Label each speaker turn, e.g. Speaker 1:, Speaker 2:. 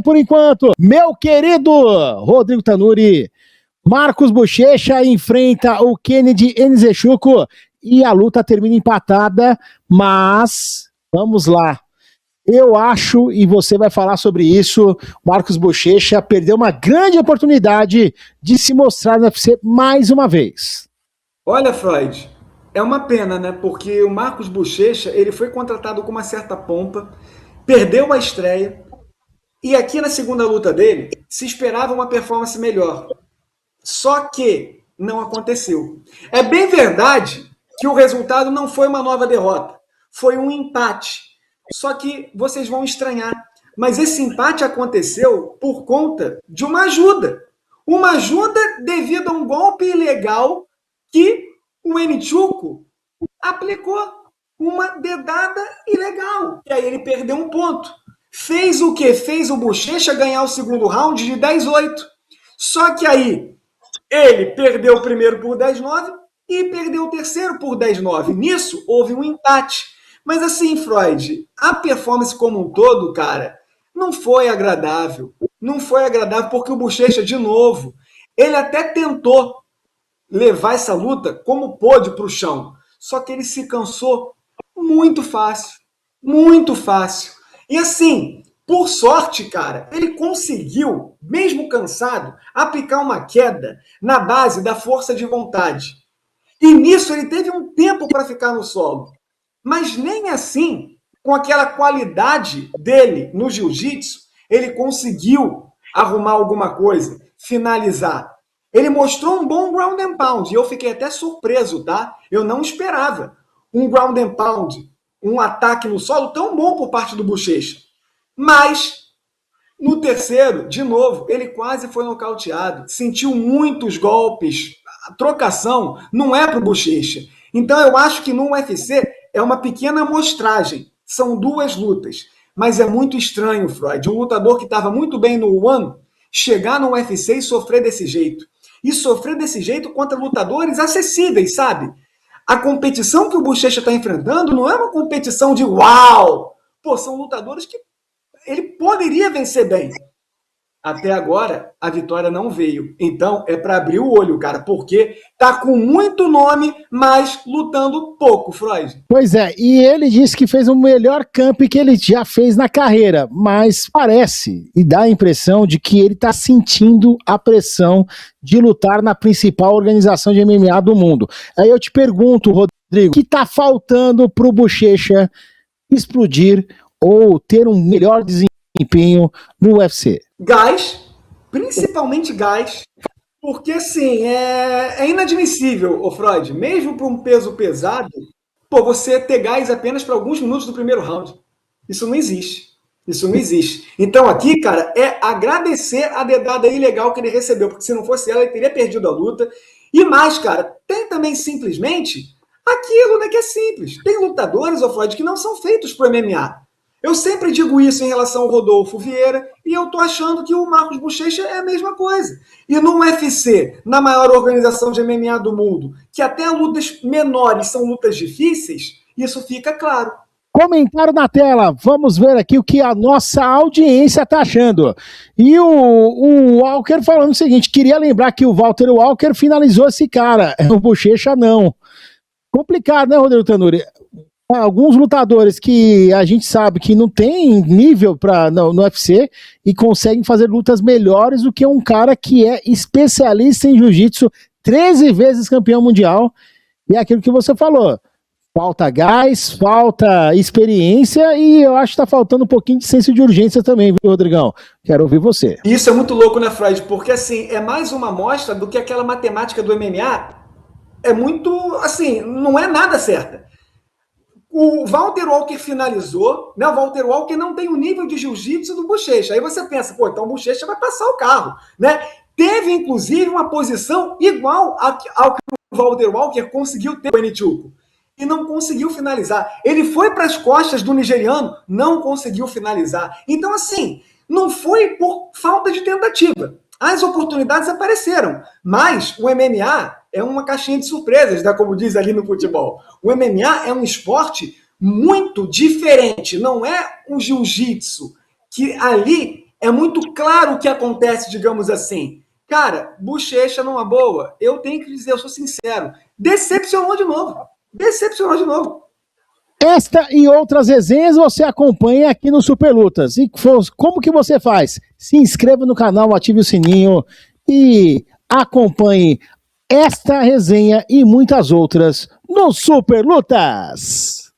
Speaker 1: por enquanto. Meu querido Rodrigo Tanuri, Marcos Bochecha enfrenta o Kennedy Nzechukwu e a luta termina empatada, mas vamos lá. Eu acho, e você vai falar sobre isso, Marcos Bochecha perdeu uma grande oportunidade de se mostrar no UFC mais uma vez.
Speaker 2: Olha, Freud, é uma pena, né? Porque o Marcos Bochecha, ele foi contratado com uma certa pompa, perdeu a estreia, e aqui na segunda luta dele, se esperava uma performance melhor. Só que não aconteceu. É bem verdade que o resultado não foi uma nova derrota, foi um empate. Só que vocês vão estranhar, mas esse empate aconteceu por conta de uma ajuda. Uma ajuda devido a um golpe ilegal que o Nzechukwu aplicou. Uma dedada ilegal. E aí ele perdeu um ponto. Fez o quê? Fez o Bochecha ganhar o segundo round de 10-8. Só que aí ele perdeu o primeiro por 10-9 e perdeu o terceiro por 10-9. Nisso, houve um empate. Mas assim, Freud, a performance como um todo, cara, não foi agradável. Não foi agradável porque o Bochecha, de novo, ele até tentou levar essa luta como pôde para o chão. Só que ele se cansou muito fácil. Muito fácil. E assim, por sorte, cara, ele conseguiu, mesmo cansado, aplicar uma queda na base da força de vontade. E nisso ele teve um tempo para ficar no solo. Mas nem assim, com aquela qualidade dele no jiu-jitsu, ele conseguiu arrumar alguma coisa, finalizar. Ele mostrou um bom ground and pound, e eu fiquei até surpreso, tá? Eu não esperava um ground and pound, um ataque no solo tão bom por parte do Bochecha. Mas, no terceiro, de novo, ele quase foi nocauteado, sentiu muitos golpes, a trocação não é para o Bochecha. Então eu acho que no UFC é uma pequena amostragem, são duas lutas, mas é muito estranho, Freud, um lutador que estava muito bem no One, chegar no UFC e sofrer desse jeito. E sofrer desse jeito contra lutadores acessíveis, sabe? A competição que o Bochecha está enfrentando não é uma competição de uau! Pô, são lutadores que ele poderia vencer bem. Até agora, a vitória não veio. Então, é para abrir o olho, cara, porque tá com muito nome, mas lutando pouco, Freud.
Speaker 1: Pois é, e ele disse que fez o melhor camp que ele já fez na carreira, mas parece e dá a impressão de que ele tá sentindo a pressão de lutar na principal organização de MMA do mundo. Aí eu te pergunto, Rodrigo, o que tá faltando pro Bochecha explodir ou ter um melhor desempenho no UFC?
Speaker 2: Gás, principalmente gás, porque assim, é inadmissível, ô Freud, mesmo para um peso pesado, pô, você ter gás apenas para alguns minutos do primeiro round. Isso não existe. Isso não existe. Então aqui, cara, é agradecer a dedada ilegal que ele recebeu, porque se não fosse ela, ele teria perdido a luta. E mais, cara, tem também simplesmente aquilo, né, que é simples. Tem lutadores, ô Freud, que não são feitos pro MMA. Eu sempre digo isso em relação ao Rodolfo Vieira e eu tô achando que o Marcos Bochecha é a mesma coisa. E no UFC, na maior organização de MMA do mundo, que até lutas menores são lutas difíceis, isso fica claro.
Speaker 1: Comentário na tela, vamos ver aqui o que a nossa audiência tá achando. E o Walker falando o seguinte, queria lembrar que o Walter Walker finalizou esse cara, o Bochecha não. Complicado, né, Rodrigo Tanuri? Alguns lutadores que a gente sabe que não tem nível no UFC e conseguem fazer lutas melhores do que um cara que é especialista em jiu-jitsu, 13 vezes campeão mundial, e é aquilo que você falou, falta gás, falta experiência e eu acho que tá faltando um pouquinho de senso de urgência também, viu, Rodrigão? Quero ouvir você.
Speaker 2: Isso é muito louco, né, Freud? Porque assim, é mais uma amostra do que aquela matemática do MMA é muito, assim, não é nada certa. O Walter Walker finalizou, né? O Walter Walker não tem o nível de jiu-jitsu do Bochecha. Aí você pensa, pô, então o Bochecha vai passar o carro, né? Teve, inclusive, uma posição igual ao que o Walter Walker conseguiu ter com o Nzechukwu. E não conseguiu finalizar. Ele foi para as costas do nigeriano, não conseguiu finalizar. Então, assim, não foi por falta de tentativa. As oportunidades apareceram, mas o MMA é uma caixinha de surpresas, né, como diz ali no futebol. O MMA é um esporte muito diferente, não é um jiu-jitsu, que ali É muito claro o que acontece, digamos assim. Cara, Bochecha numa boa, eu tenho que dizer, eu sou sincero, decepcionou de novo. Decepcionou de novo.
Speaker 1: Esta e outras resenhas você acompanha aqui no Super Lutas. E como que você faz? Se inscreva no canal, ative o sininho e acompanhe esta resenha e muitas outras no Super Lutas.